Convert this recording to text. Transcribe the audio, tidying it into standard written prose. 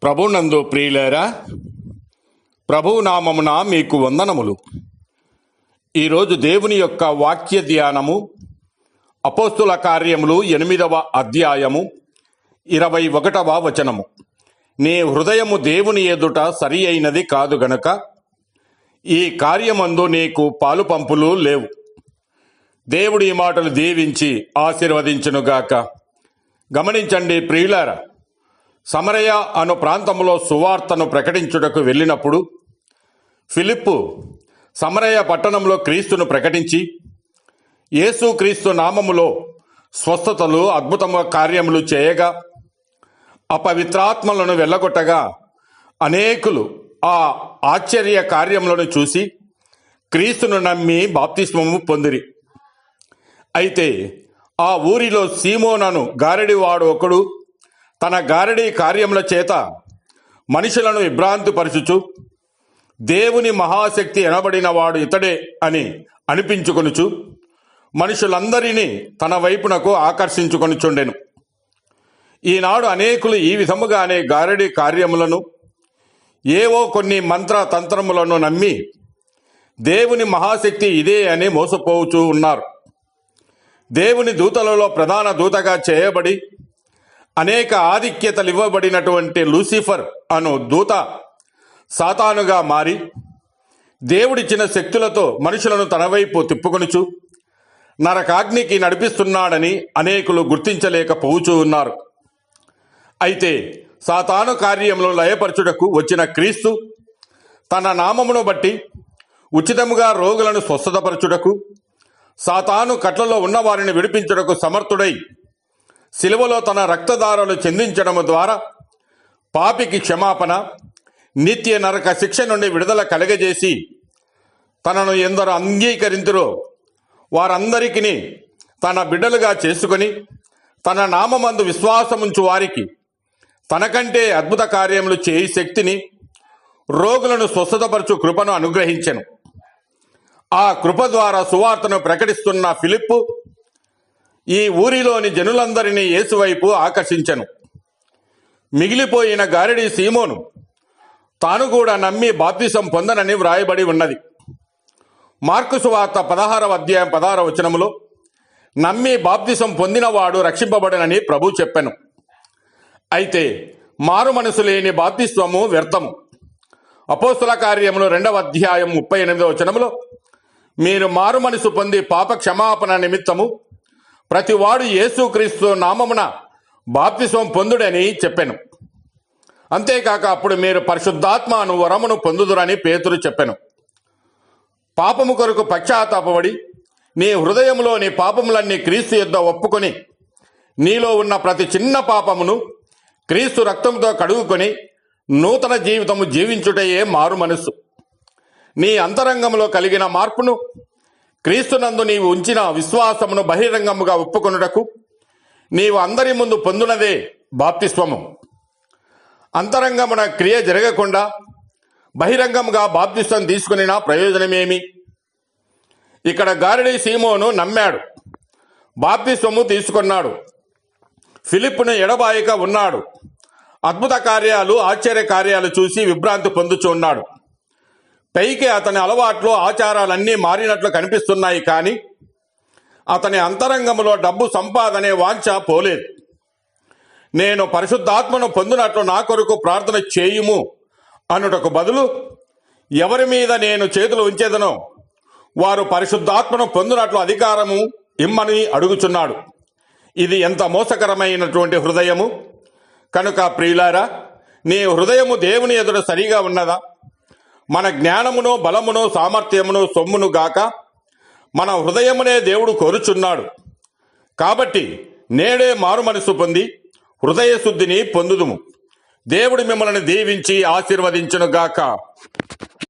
ప్రభునందు ప్రియులారా, ప్రభువు నామమున మీకు వందనములు. ఈరోజు దేవుని యొక్క వాక్య ధ్యానము అపోస్తుల కార్యములు 8వ అధ్యాయము 21వ వచనము. నీ హృదయము దేవుని ఎదుట సరి అయినది కాదు గనుక ఈ కార్యమందు నీకు పాలు పంపులు లేవు. దేవుడి ఈ మాటలు దీవించి ఆశీర్వదించునుగాక. గమనించండి ప్రియులారా, సమరయ అను ప్రాంతంలో సువార్తను ప్రకటించుటకు వెళ్ళినప్పుడు ఫిలిప్పు సమరయ పట్టణంలో క్రీస్తును ప్రకటించి యేసు క్రీస్తు నామములో స్వస్థతలు అద్భుతమ కార్యములు చేయగా అపవిత్రాత్మలను వెళ్ళగొట్టగా అనేకులు ఆ ఆశ్చర్య కార్యములను చూసి క్రీస్తును నమ్మి బాప్తిస్మము పొందిరి. అయితే ఆ ఊరిలో సీమోనను గారడివాడు ఒకడు తన గారడీ కార్యముల చేత మనుషులను విభ్రాంతిపరచుచు దేవుని మహాశక్తి ఎనబడిన వాడు ఇతడే అని అనిపించుకొనుచు మనుషులందరినీ తన వైపునకు ఆకర్షించుకొనుచుండెను. ఈనాడు అనేకులు ఈ విధముగానే గారడీ కార్యములను ఏవో కొన్ని మంత్ర తంత్రములను నమ్మి దేవుని మహాశక్తి ఇదే అని మోసపోవచ్చు ఉన్నారు. దేవుని దూతలలో ప్రధాన దూతగా చేయబడి అనేక ఆధిక్యతలు ఇవ్వబడినటువంటి లూసిఫర్ అను దూత సాతానుగా మారి దేవుడిచ్చిన శక్తులతో మనుషులను తన వైపు తిప్పుకొనుచు నరకాగ్నికి నడిపిస్తున్నాడని అనేకులు గుర్తించలేకపోవచ్చు ఉన్నారు. అయితే సాతాను కార్యములను లయపరచుటకు వచ్చిన క్రీస్తు తన నామమును బట్టి ఉచితముగా రోగులను స్వస్థతపరచుటకు సాతాను కట్లలో ఉన్నవారిని విడిపించుటకు సమర్థుడై శిలువలో తన రక్తధారలు చెందించడము ద్వారా పాపికి క్షమాపణ, నిత్య నరక శిక్ష నుండి విడుదల కలగజేసి తనను ఎందరు అంగీకరింతురో వారందరికీ తన బిడ్డలుగా చేసుకొని తన నామమందు విశ్వాసముంచు వారికి తనకంటే అద్భుత కార్యములు చేయి శక్తిని, రోగులను స్వస్థతపరచు కృపను అనుగ్రహించెను. ఆ కృప ద్వారా సువార్తను ప్రకటిస్తున్న ఫిలిప్పు ఈ ఊరిలోని జనులందరినీ యేసువైపు ఆకర్షించెను. మిగిలిపోయిన గారడీ సీమోను తాను కూడా నమ్మి బాప్తిసం పొందనని వ్రాయబడి ఉన్నది. మార్కు సువార్త 16వ అధ్యాయం 16వ వచనములో నమ్మి బాప్తిసం పొందినవాడు రక్షింపబడనని ప్రభు చెప్పెను. అయితే మారు మనసు లేని బాప్తిస్వము వ్యర్థము. అపోస్తుల కార్యములు 2వ అధ్యాయం 38వ వచనములో మీరు మారు మనసు పొంది పాప క్షమాపణ నిమిత్తము ప్రతివాడు యేసుక్రీస్తు నామమున బాప్తిస్వం పొందుడని చెప్పెను. అంతేకాక అప్పుడు మీరు పరిశుద్ధాత్మను వరమును పొందుదురని పేతురు చెప్పెను. పాపము కొరకు పశ్చాత్తాపపడి నీ హృదయములో నీ పాపములన్నీ క్రీస్తు యొద్ద ఒప్పుకొని నీలో ఉన్న ప్రతి చిన్న పాపమును క్రీస్తు రక్తంతో కడుగుకొని నూతన జీవితము జీవించుటయే మారు మనస్సు. నీ అంతరంగంలో కలిగిన మార్పును క్రీస్తునందు నీవు ఉంచిన విశ్వాసమును బహిరంగముగా ఒప్పుకొనుటకు నీవు అందరి ముందు పొందునదే బాప్తిస్వము. అంతరంగమున క్రియ జరగకుండా బహిరంగముగా బాప్తిస్వం తీసుకునినా ప్రయోజనమేమి? ఇక్కడ గారడీ సీమోను నమ్మాడు, బాప్తిస్వము తీసుకున్నాడు, ఫిలిప్పును ఎడబాయక ఉన్నాడు, అద్భుత కార్యాలు ఆశ్చర్య కార్యాలు చూసి విభ్రాంతి పొందుచు ఉన్నాడు. పైకి అతని అలవాట్లు ఆచారాలన్నీ మారినట్లు కనిపిస్తున్నాయి, కానీ అతని అంతరంగంలో డబ్బు సంపాదనే వాంఛ పోలేదు. నేను పరిశుద్ధాత్మను పొందినట్లు నా కొరకు ప్రార్థన చేయుము అనుటకు బదులు ఎవరి మీద నేను చేతులు ఉంచేదనో వారు పరిశుద్ధాత్మను పొందినట్లు అధికారము ఇమ్మని అడుగుచున్నాడు. ఇది ఎంత మోసకరమైనటువంటి హృదయము! కనుక ప్రియులారా, నీ హృదయము దేవుని ఎదుట సరిగా ఉన్నదా? మన జ్ఞానమును, బలమును, సామర్థ్యమును, సొమ్మును గాక మన హృదయమునే దేవుడు కోరుచున్నాడు. కాబట్టి నేడే మారు మనసు పొంది హృదయ శుద్ధిని పొందుదుము. దేవుడు మిమ్మల్ని దీవించి ఆశీర్వదించును గాక.